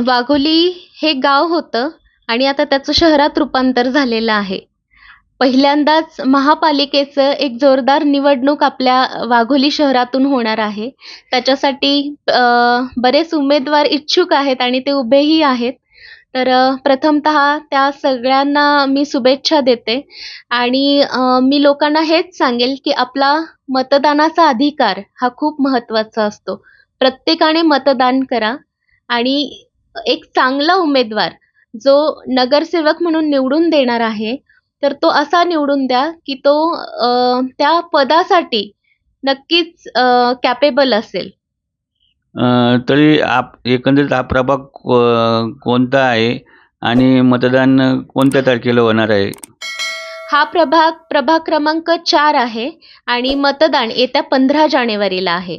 वाघोली हे गाव होतं आणि आता त्याचं शहरात रूपांतर झालेलं आहे. पहिल्यांदाच महापालिकेचं एक जोरदार निवडणूक आपल्या वाघोली शहरातून होणार आहे. त्याच्यासाठी बरेच उमेदवार इच्छुक आहेत आणि ते उभेही आहेत. तर प्रथमतः त्या सगळ्यांना मी शुभेच्छा देते आणि मी लोकांना हेच सांगेल, की आपला मतदानाचा अधिकार हा खूप महत्त्वाचा असतो. प्रत्येकाने मतदान करा आणि एक चांगला उमेदवार जो नगरसेवक म्हणून निवडून देणार आहे, तर तो असा निवडून द्या, की तो त्या पदासाठी नक्कीच कॅपेबल असेल. तरी एकंदरीत हा प्रभाग कोणता आहे आणि मतदान कोणत्या तारखेला होणार आहे? हा प्रभाग क्रमांक 4 आहे आणि मतदान येत्या 15 जानेवारीला आहे.